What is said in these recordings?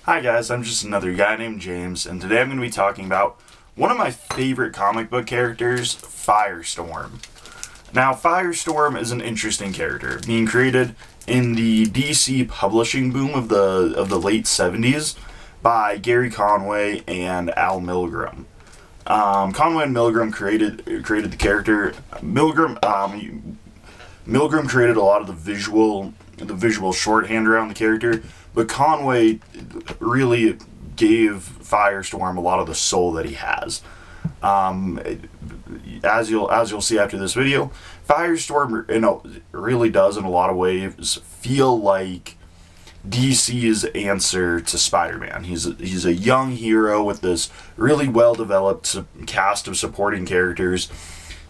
Hi guys, I'm just another guy named James, and today I'm going to be talking about one of my favorite comic book characters, Firestorm. Now, Firestorm is an interesting character, being created in the DC publishing boom of the late 70s by Gerry Conway and Al Milgrom. Conway and Milgrom created the character. Milgrom created a lot of the visual shorthand around the character, but Conway really gave Firestorm a lot of the soul that he has. As you'll see after this video, Firestorm, really does in a lot of ways feel like DC's answer to Spider-Man. He's a young hero with this really well-developed cast of supporting characters,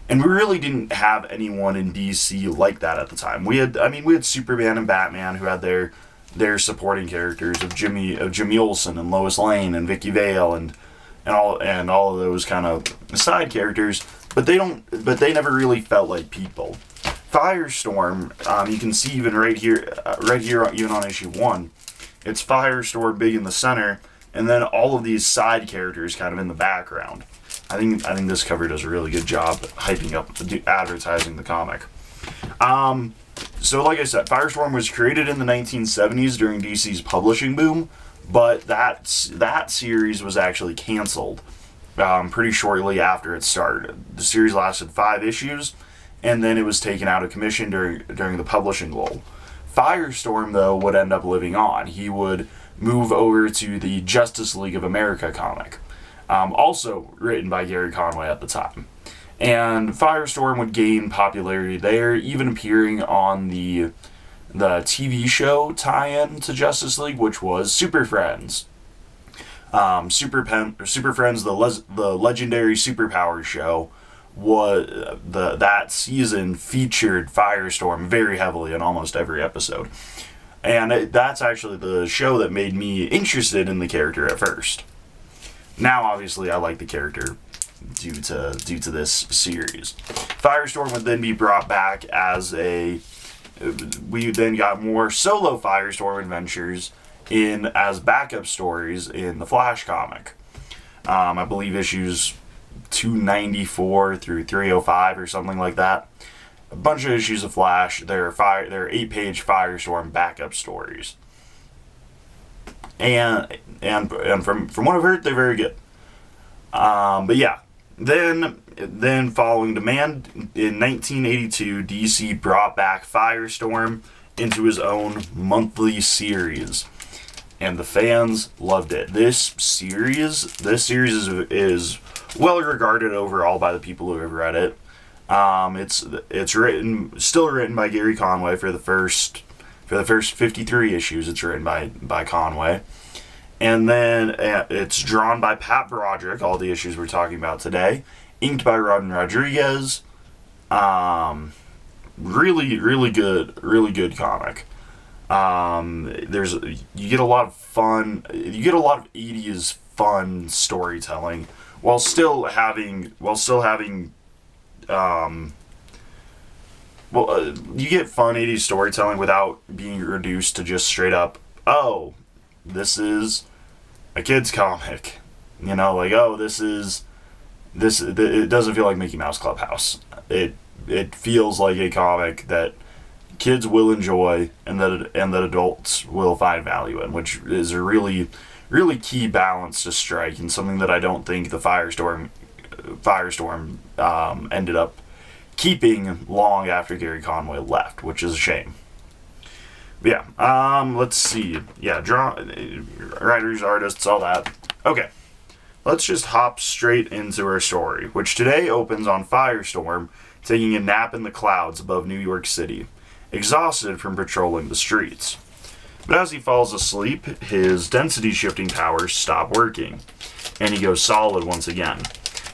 and we really didn't have anyone in DC like that at the time. We had Superman and Batman, who had their supporting characters of Jimmy Olsen and Lois Lane and Vicky Vale and all of those kind of side characters, but they never really felt like people. Firestorm, you can see even right here, even on issue 1, it's Firestorm big in the center, and then all of these side characters kind of in the background. I think this cover does a really good job hyping up, advertising the comic. So like I said, Firestorm was created in the 1970s during DC's publishing boom, but that series was actually canceled pretty shortly after it started. The series lasted 5 issues, and then it was taken out of commission during the publishing lull. Firestorm, though, would end up living on. He would move over to the Justice League of America comic, also written by Gerry Conway at the time. And Firestorm would gain popularity there, even appearing on the TV show tie-in to Justice League, which was Super Friends. Super Friends, the legendary superpower show, that season featured Firestorm very heavily in almost every episode. And that's actually the show that made me interested in the character at first. Now, obviously, I like the character due to this series. Firestorm would then be brought back we then got more solo Firestorm adventures as backup stories in the Flash comic. I believe issues 294 through 305 or something like that. A bunch of issues of Flash. They're 8-page Firestorm backup stories. And from what I've heard, they're very good. But yeah, then following demand, in 1982, DC brought back Firestorm into his own monthly series, and the fans loved it. This series is well regarded overall by the people who have read it. It's still written by Gerry Conway for the first 53 issues. It's written by Conway. And then it's drawn by Broderick, all the issues we're talking about today. Inked by Rodriguez. Really good comic. You get a lot of 80s fun storytelling while still having you get fun 80s storytelling without being reduced to just straight up, oh, this is a kid's comic. It doesn't feel like Mickey Mouse Clubhouse. It feels like a comic that kids will enjoy and that adults will find value in, which is a really key balance to strike, and something that I don't think the Firestorm ended up keeping long after Gerry Conway left, which is a shame. But yeah, let's see. Yeah, writers, artists, all that. Okay, let's just hop straight into our story, which today opens on Firestorm taking a nap in the clouds above New York City, exhausted from patrolling the streets. But as he falls asleep, his density-shifting powers stop working, and he goes solid once again,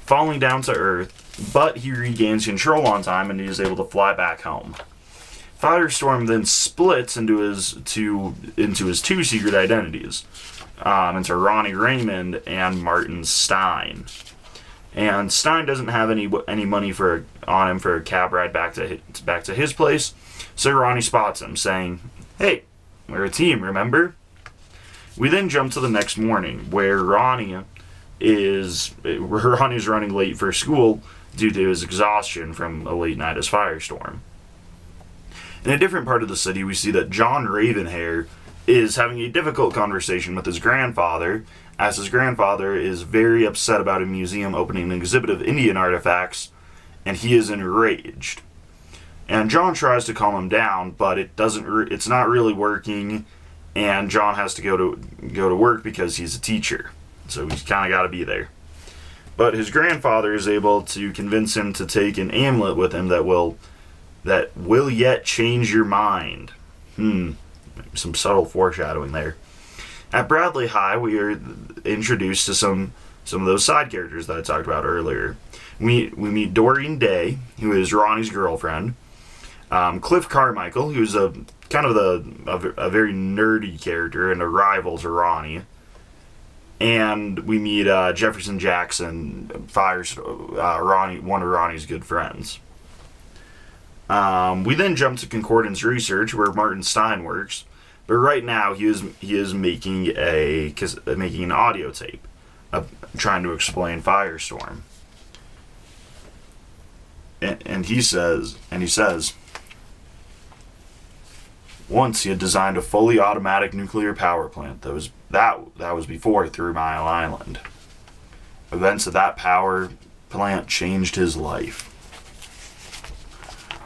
falling down to Earth, but he regains control on time and he is able to fly back home. Firestorm then splits into his two secret identities, into Ronnie Raymond and Martin Stein. And Stein doesn't have any money on him for a cab ride back to his place, so Ronnie spots him, saying, "Hey, we're a team, remember?" We then jump to the next morning, where Ronnie's running late for school due to his exhaustion from a late night as Firestorm. In a different part of the city, we see that John Ravenhair is having a difficult conversation with his grandfather, as his grandfather is very upset about a museum opening an exhibit of Indian artifacts, and he is enraged. And John tries to calm him down, but it's not really working, and John has to go to work because he's a teacher. So he's kind of got to be there. But his grandfather is able to convince him to take an amulet with him that will yet change your mind. Some subtle foreshadowing there. At Bradley High, we are introduced to some of those side characters that I talked about earlier. We meet Doreen Day, who is Ronnie's girlfriend. Cliff Carmichael, who's a very nerdy character and a rival to Ronnie. And we meet Jefferson Jackson, Ronnie, one of Ronnie's good friends. We then jump to Concordance Research, where Martin Stein works. But right now, he is making an audio tape, trying to explain Firestorm. And he says, once he had designed a fully automatic nuclear power plant that was before 3 Mile Island. Events of that power plant changed his life.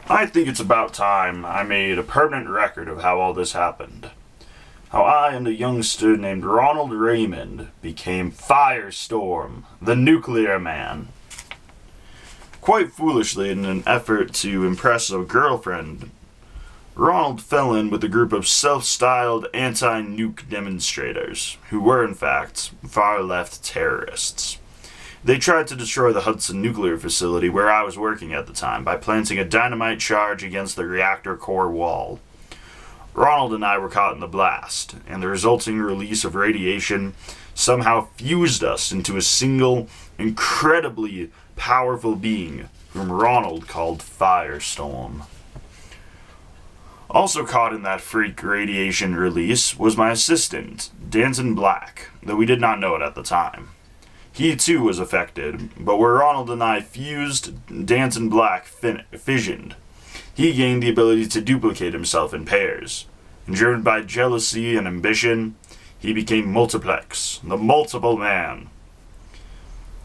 I think it's about time I made a permanent record of how all this happened. How I and a youngster named Ronald Raymond became Firestorm, the nuclear man. Quite foolishly, in an effort to impress a girlfriend, Ronald fell in with a group of self-styled anti-nuke demonstrators, who were in fact far-left terrorists. They tried to destroy the Hudson nuclear facility where I was working at the time by planting a dynamite charge against the reactor core wall. Ronald and I were caught in the blast, and the resulting release of radiation somehow fused us into a single, incredibly powerful being whom Ronald called Firestorm. Also caught in that freak radiation release was my assistant, Danton Black, though we did not know it at the time. He too was affected, but where Ronald and I fused, Danton Black fissioned. He gained the ability to duplicate himself in pairs, and driven by jealousy and ambition, he became Multiplex, the multiple man.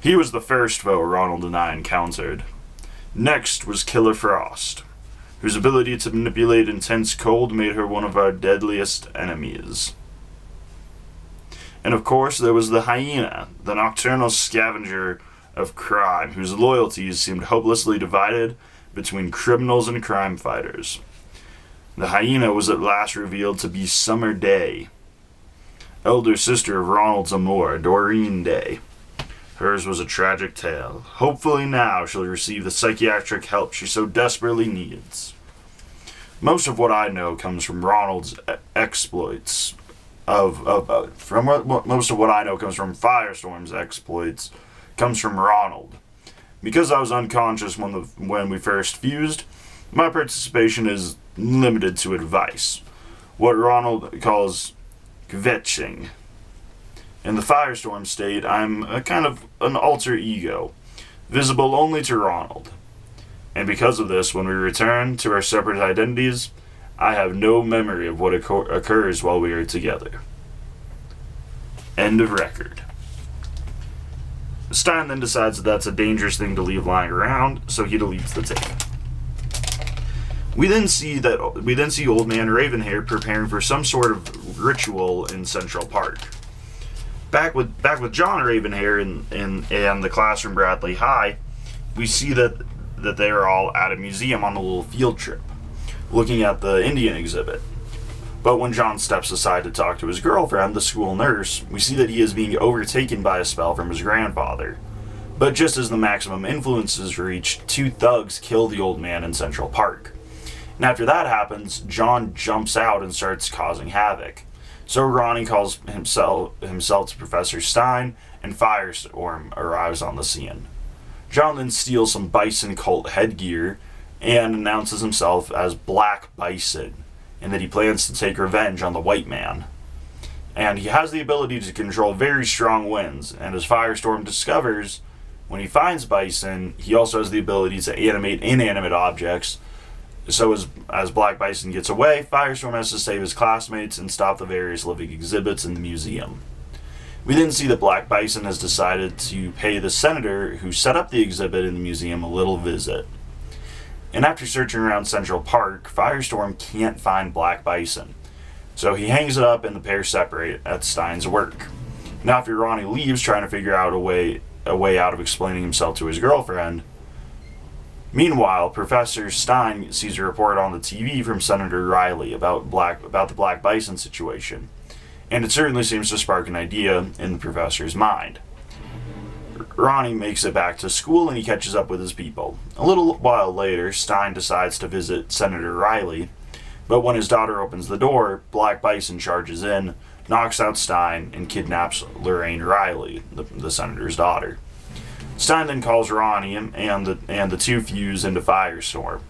He was the first foe Ronald and I encountered. Next was Killer Frost, whose ability to manipulate intense cold made her one of our deadliest enemies. And of course, there was the Hyena, the nocturnal scavenger of crime, whose loyalties seemed hopelessly divided between criminals and crime fighters. The Hyena was at last revealed to be Summer Day, elder sister of Ronald's amour, Doreen Day. Hers was a tragic tale. Hopefully now she'll receive the psychiatric help she so desperately needs. Most of what I know comes from Ronald's exploits. Most of what I know comes from Firestorm's exploits. Comes from Ronald. Because I was unconscious when we first fused, my participation is limited to advice. What Ronald calls kvetching. In the Firestorm state, I'm a kind of an alter ego, visible only to Ronald. And because of this, when we return to our separate identities, I have no memory of what occurs while we are together. End of record. Stein then decides that that's a dangerous thing to leave lying around, so he deletes the tape. We then see Old Man Ravenhair preparing for some sort of ritual in Central Park. Back with John Ravenhair and the class from Bradley High, we see that they are all at a museum on a little field trip, looking at the Indian exhibit. But when John steps aside to talk to his girlfriend, the school nurse, we see that he is being overtaken by a spell from his grandfather. But just as the maximum influence is reached, 2 thugs kill the old man in Central Park. And after that happens, John jumps out and starts causing havoc. So Ronnie calls himself to Professor Stein, and Firestorm arrives on the scene. John then steals some Bison cult headgear and announces himself as Black Bison, and that he plans to take revenge on the white man. and he has the ability to control very strong winds. And as Firestorm discovers, when he finds Bison, he also has the ability to animate inanimate objects. So as Black Bison gets away, Firestorm has to save his classmates and stop the various living exhibits in the museum. We then see that Black Bison has decided to pay the senator who set up the exhibit in the museum a little visit. And after searching around Central Park, Firestorm can't find Black Bison. So he hangs it up and the pair separate at Stein's work. Now after Ronnie leaves, trying to figure out a way out of explaining himself to his girlfriend. Meanwhile, Professor Stein sees a report on the TV from Senator Riley about the Black Bison situation, and it certainly seems to spark an idea in the professor's mind. Ronnie makes it back to school and he catches up with his people. A little while later, Stein decides to visit Senator Riley, but when his daughter opens the door, Black Bison charges in, knocks out Stein, and kidnaps Lorraine Riley, the senator's daughter. Stein then calls Ronnie and the two fuse into Firestorm,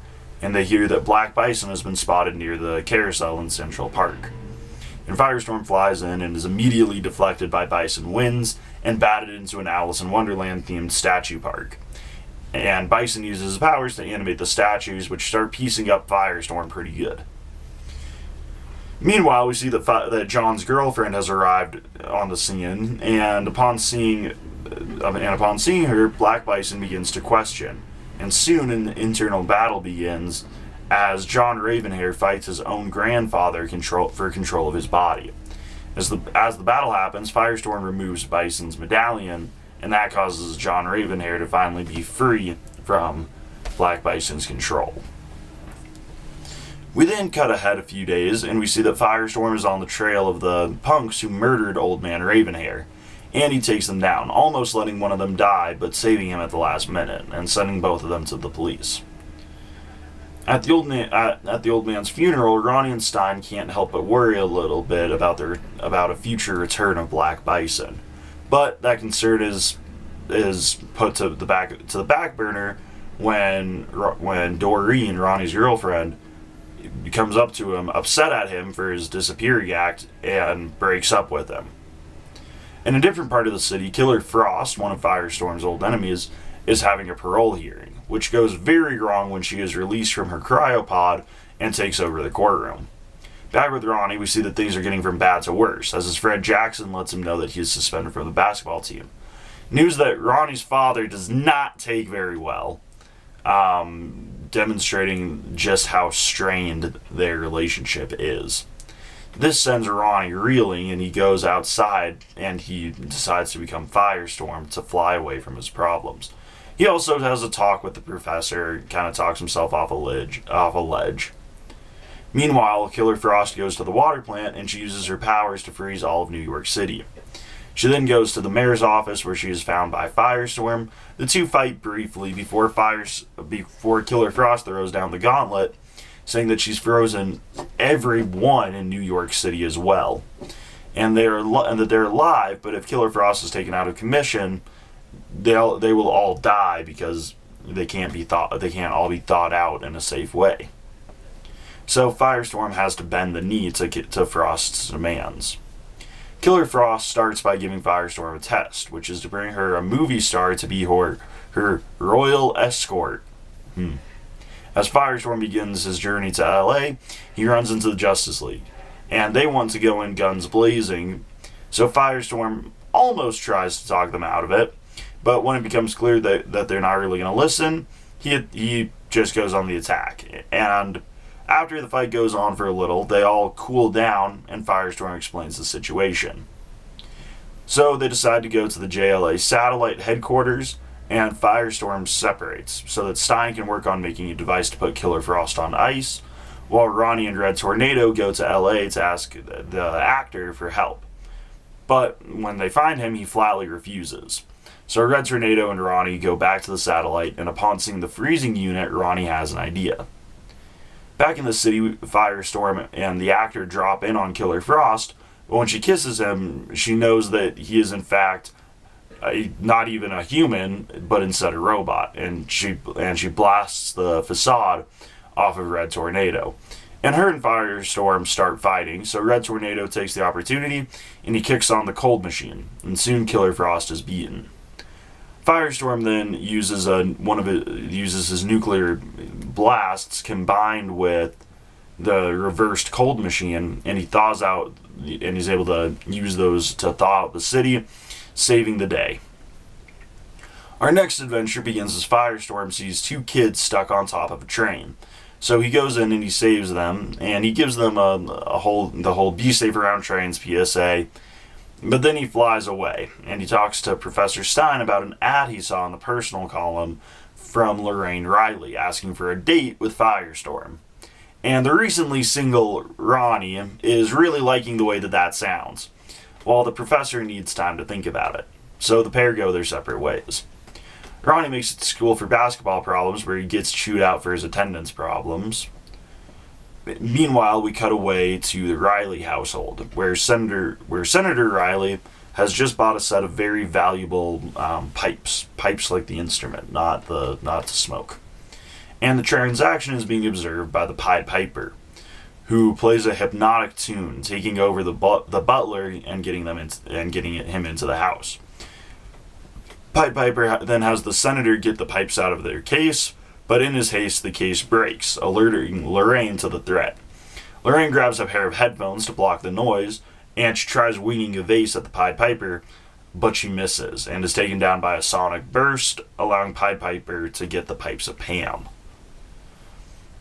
and they hear that Black Bison has been spotted near the carousel in Central Park. And Firestorm flies in and is immediately deflected by Bison winds and batted into an Alice in Wonderland themed statue park. And Bison uses his powers to animate the statues, which start piecing up Firestorm pretty good. Meanwhile, we see that John's girlfriend has arrived on the scene, and upon seeing her, Black Bison begins to question, and soon an internal battle begins as John Ravenhair fights his own grandfather for control of his body. As the battle happens, Firestorm removes Bison's medallion, and that causes John Ravenhair to finally be free from Black Bison's control. We then cut ahead a few days, and we see that Firestorm is on the trail of the punks who murdered Old Man Ravenhair, and he takes them down, almost letting one of them die, but saving him at the last minute, and sending both of them to the police. At the old man's funeral, Ronnie and Stein can't help but worry a little bit about a future return of Black Bison, but that concern is put to the back burner when Doreen, Ronnie's girlfriend, comes up to him, upset at him for his disappearing act, and breaks up with him. In a different part of the city, Killer Frost, one of Firestorm's old enemies, is having a parole hearing, which goes very wrong when she is released from her cryopod and takes over the courtroom. Back with Ronnie, we see that things are getting from bad to worse, as his friend Jackson lets him know that he is suspended from the basketball team. News that Ronnie's father does not take very well, demonstrating just how strained their relationship is. This sends Ronnie reeling, and he goes outside and he decides to become Firestorm to fly away from his problems. He also has a talk with the professor, kind of talks himself off a ledge. Meanwhile, Killer Frost goes to the water plant and she uses her powers to freeze all of New York City. She then goes to the mayor's office where she is found by Firestorm. The two fight briefly before Killer Frost throws down the gauntlet, saying that she's frozen everyone in New York City as well, and that they're alive. But if Killer Frost is taken out of commission, they will all die because they can't all be thought out in a safe way. So Firestorm has to bend the knee to Frost's demands. Killer Frost starts by giving Firestorm a test, which is to bring her a movie star to be her royal escort. As Firestorm begins his journey to LA, he runs into the Justice League, and they want to go in guns blazing, so Firestorm almost tries to talk them out of it, but when it becomes clear that they're not really going to listen, he just goes on the attack. And after the fight goes on for a little, they all cool down, and Firestorm explains the situation. So they decide to go to the JLA satellite headquarters, and Firestorm separates so that Stein can work on making a device to put Killer Frost on ice, while Ronnie and Red Tornado go to LA to ask the actor for help. But when they find him, he flatly refuses. So Red Tornado and Ronnie go back to the satellite, and upon seeing the freezing unit, Ronnie has an idea. Back in the city, Firestorm and the actor drop in on Killer Frost, but when she kisses him, she knows that he is in fact not even a human, but instead a robot, and she blasts the facade off of Red Tornado. And her and Firestorm start fighting, so Red Tornado takes the opportunity and he kicks on the cold machine, and soon Killer Frost is beaten. Firestorm then uses his nuclear blasts combined with the reversed cold machine, and he thaws out, and he's able to use those to thaw out the city, saving the day. Our next adventure begins as Firestorm sees two kids stuck on top of a train. So he goes in and he saves them, and he gives them the whole "be safe around trains" PSA. But then he flies away, and he talks to Professor Stein about an ad he saw in the personal column from Lorraine Riley asking for a date with Firestorm. And the recently single Ronnie is really liking the way that sounds, while the professor needs time to think about it. So the pair go their separate ways. Ronnie makes it to school for basketball problems, where he gets chewed out for his attendance problems. Meanwhile, we cut away to the Riley household, where Senator Riley has just bought a set of very valuable pipes like the instrument, not to smoke. And the transaction is being observed by the Pied Piper, who plays a hypnotic tune, taking over the butler and getting him into the house. Pied Piper then has the senator get the pipes out of their case, but in his haste, the case breaks, alerting Lorraine to the threat. Lorraine grabs a pair of headphones to block the noise, and she tries winging a vase at the Pied Piper, but she misses, and is taken down by a sonic burst, allowing Pied Piper to get the pipes of Pam.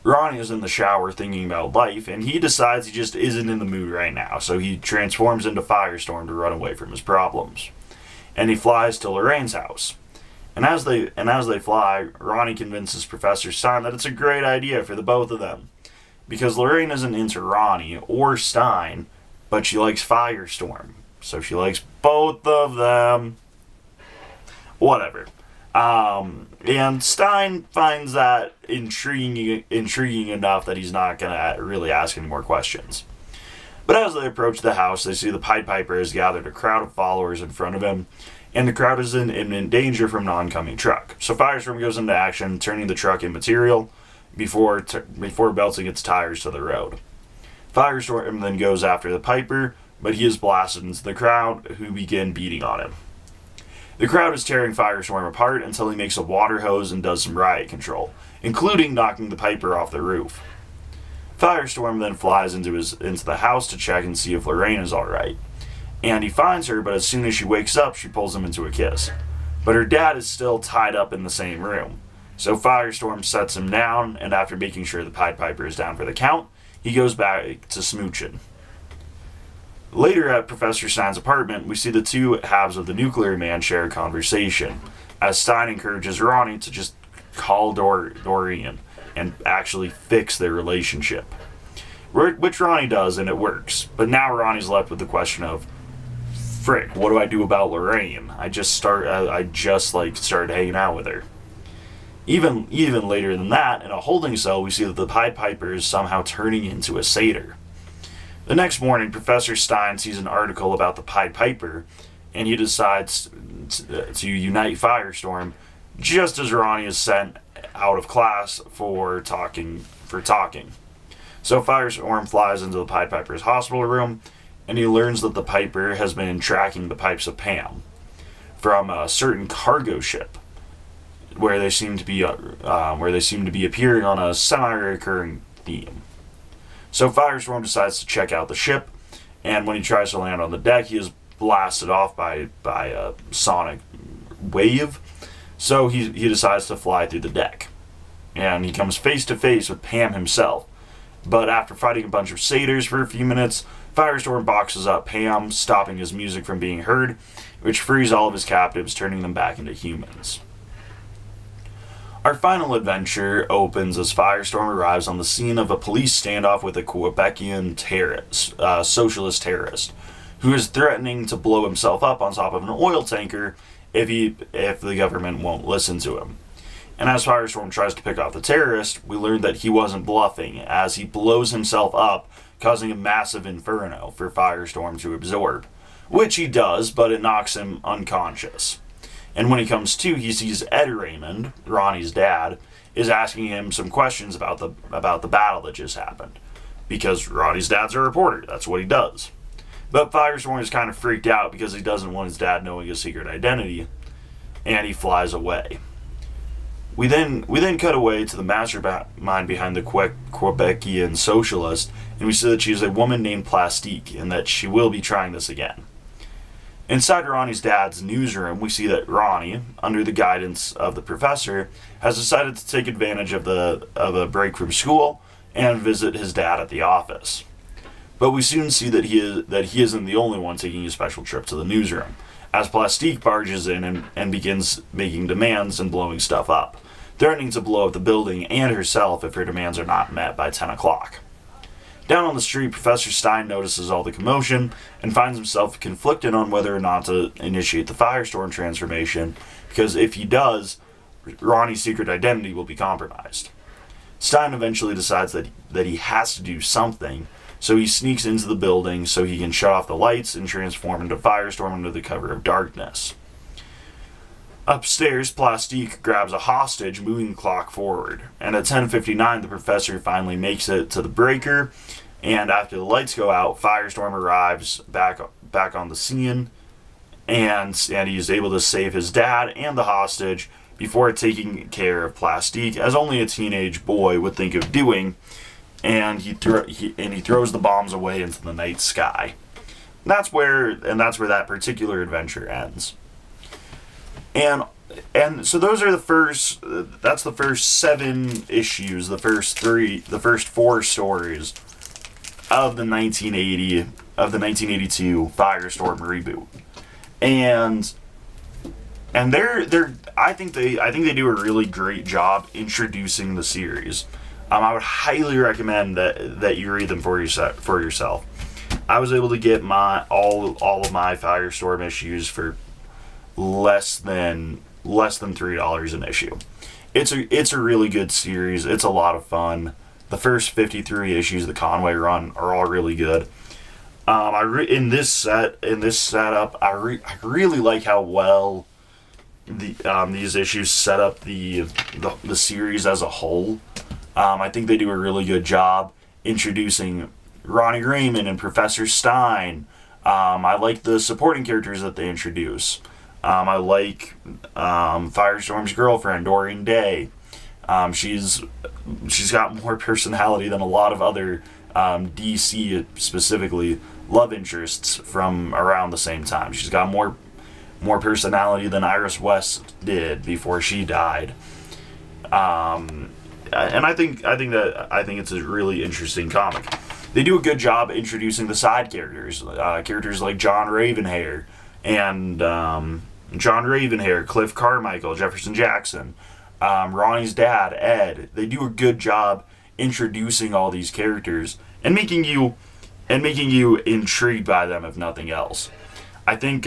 Ronnie is in the shower thinking about life, and he decides he just isn't in the mood right now, so he transforms into Firestorm to run away from his problems. And he flies to Lorraine's house. And as they fly, Ronnie convinces Professor Stein that it's a great idea for the both of them, because Lorraine isn't into Ronnie or Stein, but she likes Firestorm, so she likes both of them. Whatever. And Stein finds that intriguing enough that he's not gonna really ask any more questions. But as they approach the house, they see the Pied Piper has gathered a crowd of followers in front of him, and the crowd is in danger from an oncoming truck. So Firestorm goes into action, turning the truck immaterial before belting its tires to the road. Firestorm then goes after the Piper, but he is blasted into the crowd, who begin beating on him. The crowd is tearing Firestorm apart until he makes a water hose and does some riot control, including knocking the Piper off the roof. Firestorm then flies into the house to check and see if Lorraine is alright. And he finds her, but as soon as she wakes up, she pulls him into a kiss. But her dad is still tied up in the same room. So Firestorm sets him down, and after making sure the Pied Piper is down for the count, he goes back to smooching. Later at Professor Stein's apartment, we see the two halves of the nuclear man share a conversation, as Stein encourages Ronnie to just call Dorian and actually fix their relationship. Which Ronnie does, and it works. But now Ronnie's left with the question of, frick, what do I do about Lorraine? I just started hanging out with her. Even later than that, in a holding cell, we see that the Pied Piper is somehow turning into a satyr. The next morning, Professor Stein sees an article about the Pied Piper, and he decides to unite Firestorm just as Ronnie is sent out of class for talking. So Firestorm flies into the Pied Piper's hospital room, and he learns that the Piper has been tracking the pipes of Pam from a certain cargo ship, where they seem to be appearing on a semi-recurring theme. So Firestorm decides to check out the ship, and when he tries to land on the deck, he is blasted off by a sonic wave. So he decides to fly through the deck, and he comes face to face with Pam himself. But after fighting a bunch of satyrs for a few minutes, Firestorm boxes up Pam, stopping his music from being heard, which frees all of his captives, turning them back into humans. Our final adventure opens as Firestorm arrives on the scene of a police standoff with a Quebecian socialist terrorist, who is threatening to blow himself up on top of an oil tanker if the government won't listen to him. And as Firestorm tries to pick off the terrorist, we learn that he wasn't bluffing, as he blows himself up, causing a massive inferno for Firestorm to absorb, which he does, but it knocks him unconscious. And when he comes to, he sees Ed Raymond, Ronnie's dad, is asking him some questions about the battle that just happened. because Ronnie's dad's a reporter. That's what he does. But Firestorm is kind of freaked out because he doesn't want his dad knowing his secret identity, and he flies away. We then cut away to the mastermind behind the Quebecian socialist, and we see that she is a woman named Plastique, and that she will be trying this again. Inside Ronnie's dad's newsroom, we see that Ronnie, under the guidance of the professor, has decided to take advantage of a break from school and visit his dad at the office. But we soon see that he isn't the only one taking a special trip to the newsroom, as Plastique barges in and begins making demands and blowing stuff up, threatening to blow up the building and herself if her demands are not met by 10 o'clock. Down on the street, Professor Stein notices all the commotion and finds himself conflicted on whether or not to initiate the Firestorm transformation, because if he does, Ronnie's secret identity will be compromised. Stein eventually decides that he has to do something, so he sneaks into the building so he can shut off the lights and transform into Firestorm under the cover of darkness. Upstairs, Plastique grabs a hostage, moving the clock forward, and at 10:59 the professor finally makes it to the breaker, and after the lights go out, Firestorm arrives back on the scene, and he's able to save his dad and the hostage before taking care of Plastique, as only a teenage boy would think of doing, and he throws the bombs away into the night sky. That's where that particular adventure ends. And so those are that's the first 7 issues, the first 4 stories of the 1982 Firestorm reboot. And I think they do a really great job introducing the series. I would highly recommend that you read them for yourself. I was able to get all of my Firestorm issues for less than $3 an issue. It's a really good series. It's a lot of fun. The first 53 issues of the Conway run are all really good. In this setup, I really like how well these issues set up the series as a whole. I think they do a really good job introducing Ronnie Raymond and Professor Stein. I like the supporting characters that they introduce. I like Firestorm's girlfriend, Doreen Day. She's got more personality than a lot of other DC, specifically love interests from around the same time. She's got more personality than Iris West did before she died. And I think it's a really interesting comic. They do a good job introducing the side characters, characters like John Ravenhair, Cliff Carmichael, Jefferson Jackson, Ronnie's dad, Ed. They do a good job introducing all these characters and making you intrigued by them, if nothing else. I think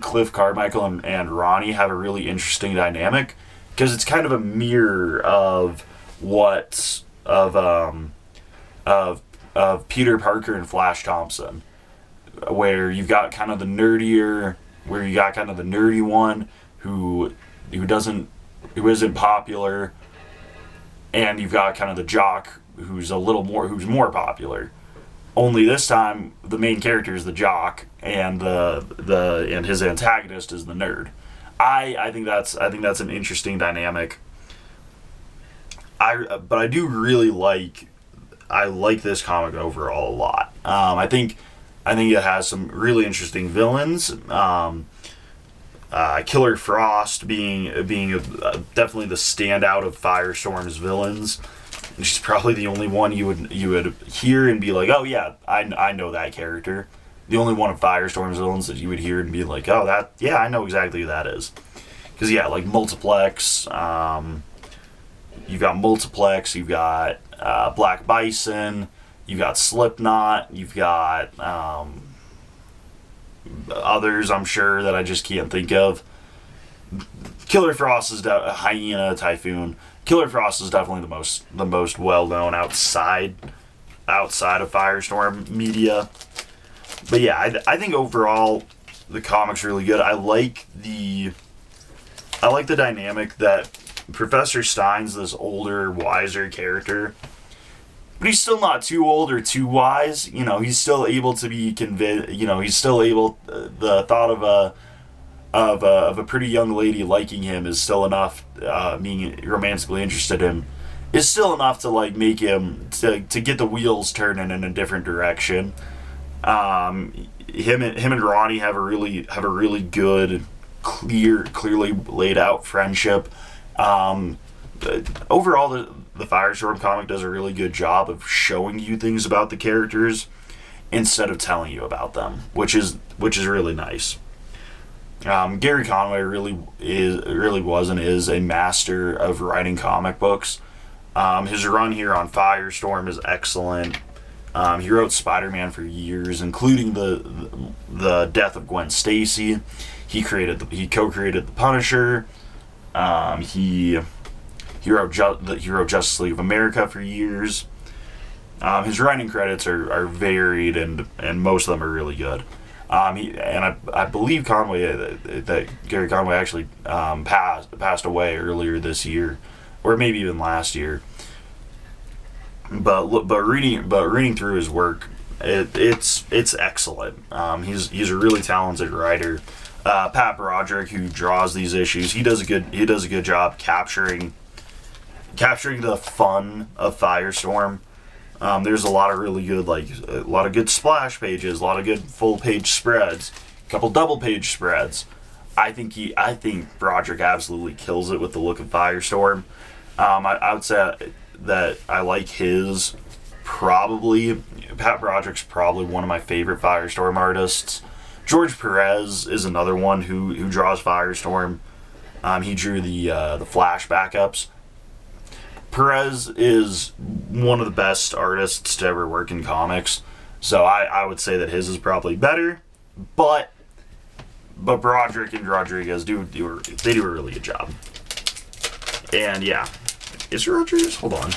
Cliff Carmichael and Ronnie have a really interesting dynamic, because it's kind of a mirror of Peter Parker and Flash Thompson, where you've got kind of the nerdy one who isn't popular, and you've got kind of the jock who's more popular. Only this time the main character is the jock, and his antagonist is the nerd. I think that's an interesting dynamic. But I do really like this comic overall a lot. I think it has some really interesting villains. Killer Frost being definitely the standout of Firestorm's villains. And she's probably the only one you would hear and be like, oh yeah, I know that character. The only one of Firestorm's villains that you would hear and be like, oh I know exactly who that is. Because like Multiplex, you've got Multiplex, you've got Black Bison, you've got Slipknot, you've got others I'm sure that I just can't think of. Killer Frost is Hyena, Typhoon. Killer Frost is definitely the most well known outside of Firestorm media. But yeah, I think overall the comic's really good. I like the dynamic that Professor Stein's this older, wiser character, but he's still not too old or too wise. You know, he's still able to be convinced. You know, he's still able. The thought of a pretty young lady liking him is still enough. Being romantically interested in him is still enough to like make him to get the wheels turning in a different direction. Him and Ronnie have a really good, clearly laid out friendship. Overall, the Firestorm comic does a really good job of showing you things about the characters instead of telling you about them, which is really nice. Gerry Conway really was and is a master of writing comic books. His run here on Firestorm is excellent. He wrote Spider-Man for years, including the death of Gwen Stacy. He co-created the Punisher. He wrote Justice League of America for years. His writing credits are varied, and most of them are really good. I believe that Gerry Conway actually passed away earlier this year, or maybe even last year. But reading through his work, it's excellent. He's a really talented writer. Pat Broderick, who draws these issues, he does a good job capturing the fun of Firestorm. There's a lot of really good, a lot of good splash pages, a lot of good full page spreads, a couple double page spreads. I think Broderick absolutely kills it with the look of Firestorm. I would say that I like his probably. Pat Broderick's probably one of my favorite Firestorm artists. George Perez is another one who draws Firestorm. He drew the Flash backups. Perez is one of the best artists to ever work in comics, so I would say that his is probably better, but Broderick and Rodriguez do a really good job. And yeah, is Rodriguez? Hold on.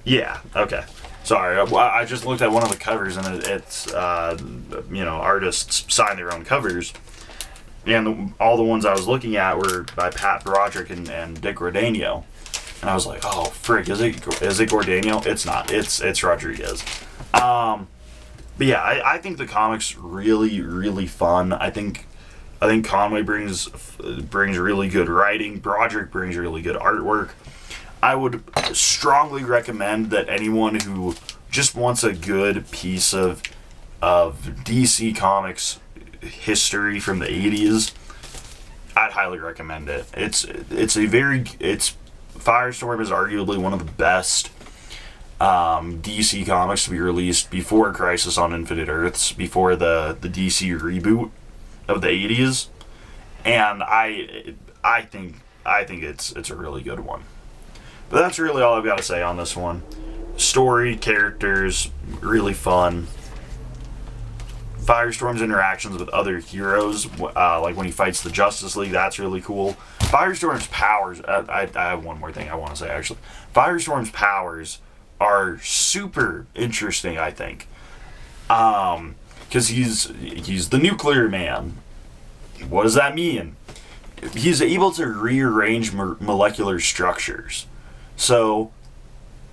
Yeah. Okay. Sorry, I just looked at one of the covers, and it's artists sign their own covers. And all the ones I was looking at were by Pat Broderick and Dick Gordano. And I was like, oh, frick, is it Gordano? It's not. It's Rodriguez. But yeah, I think the comic's really, really fun. I think Conway brings really good writing. Broderick brings really good artwork. I would strongly recommend that anyone who just wants a good piece of DC Comics history from the 80s, I'd highly recommend it. Firestorm is arguably one of the best DC comics to be released before Crisis on Infinite Earths, before the DC reboot of the 80s, and I think it's a really good one. But that's really all I've got to say on this one. Story, characters, really fun. Firestorm's interactions with other heroes, like when he fights the Justice League, that's really cool. Firestorm's powers, I have one more thing I want to say, actually. Firestorm's powers are super interesting, I think. Because he's the nuclear man. What does that mean? He's able to rearrange molecular structures. So,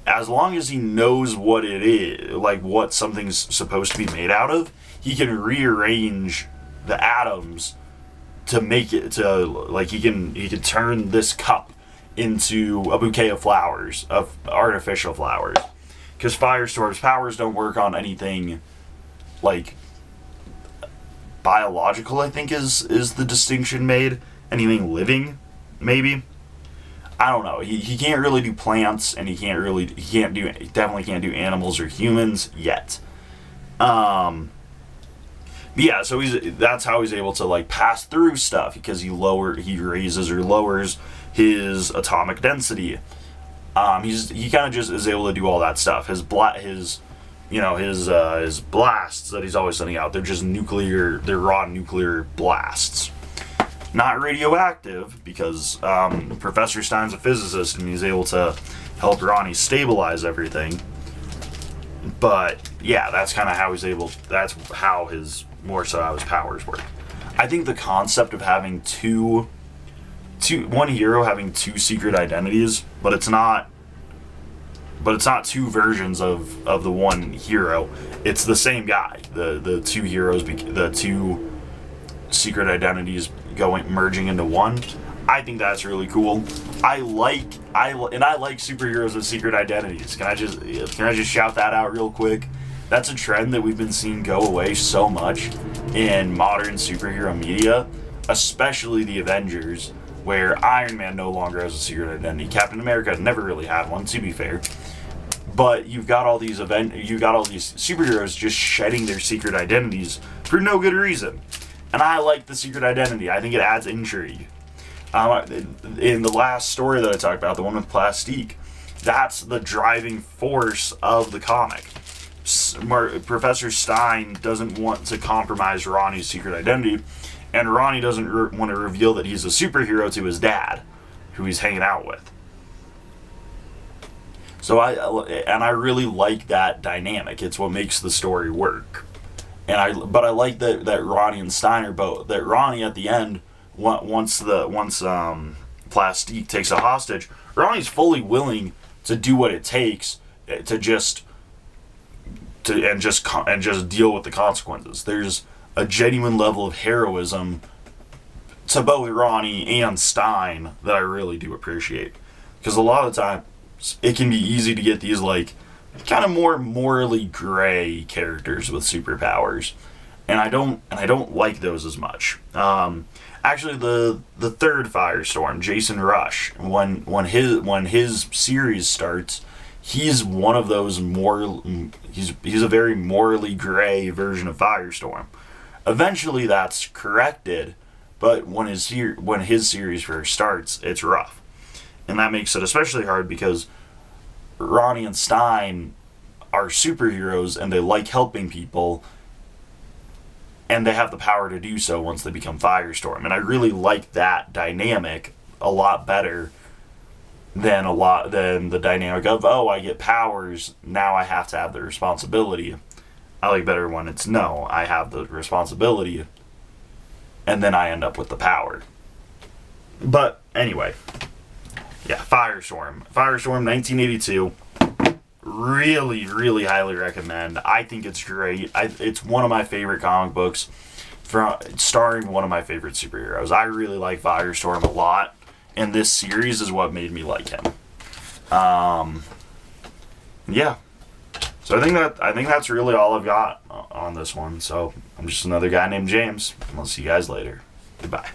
as long as he knows what it is, like what something's supposed to be made out of, he can rearrange the atoms to make it to, like, he can turn this cup into a bouquet of flowers, of artificial flowers. Because Firestorm's powers don't work on anything like biological, I think is the distinction made. Anything living, maybe. I don't know. He can't really do plants, and he definitely can't do animals or humans yet. Yeah, so that's how he's able to like pass through stuff, because he raises or lowers his atomic density. He kind of just is able to do all that stuff. His blasts that he's always sending out, they're just raw nuclear blasts. Not radioactive, because Professor Stein's a physicist and he's able to help Ronnie stabilize everything. But yeah, that's kind of how that's how his powers work. I think the concept of having two one hero having two secret identities, but it's not two versions of the one hero. It's the same guy. The two heroes, the two secret identities merging into one. I think that's really cool. I like superheroes with secret identities. Can I just shout that out real quick? That's a trend that we've been seeing go away so much in modern superhero media, especially the Avengers, where Iron Man no longer has a secret identity. Captain America never really had one, to be fair. But you've got all these superheroes just shedding their secret identities for no good reason. And I like the secret identity. I think it adds intrigue. In the last story that I talked about, the one with Plastique, that's the driving force of the comic. Professor Stein doesn't want to compromise Ronnie's secret identity, and Ronnie doesn't want to reveal that he's a superhero to his dad, who he's hanging out with. So I really like that dynamic. It's what makes the story work. But I like that Ronnie and Stein are both. That Ronnie at the end, once Plastique takes a hostage, Ronnie's fully willing to do what it takes to just deal with the consequences. There's a genuine level of heroism to both Ronnie and Stein that I really do appreciate. Because a lot of the time, it can be easy to get these kind of more morally gray characters with superpowers, and I don't like those as much. Actually, the third Firestorm, Jason Rush, when his series starts, he's one of those he's a very morally gray version of Firestorm. Eventually, that's corrected, but when his series first starts, it's rough. And that makes it especially hard because Ronnie and Stein are superheroes and they like helping people, and they have the power to do so once they become Firestorm. And I really like that dynamic a lot better than the dynamic of, oh, I get powers, now I have to have the responsibility. I like better when it's, no, I have the responsibility, and then I end up with the power. But anyway, yeah, Firestorm, 1982. Really, really highly recommend. I think it's great. It's one of my favorite comic books, starring one of my favorite superheroes. I really like Firestorm a lot, and this series is what made me like him. Yeah. So I think that's really all I've got on this one. So I'm just another guy named James. I'll see you guys later. Goodbye.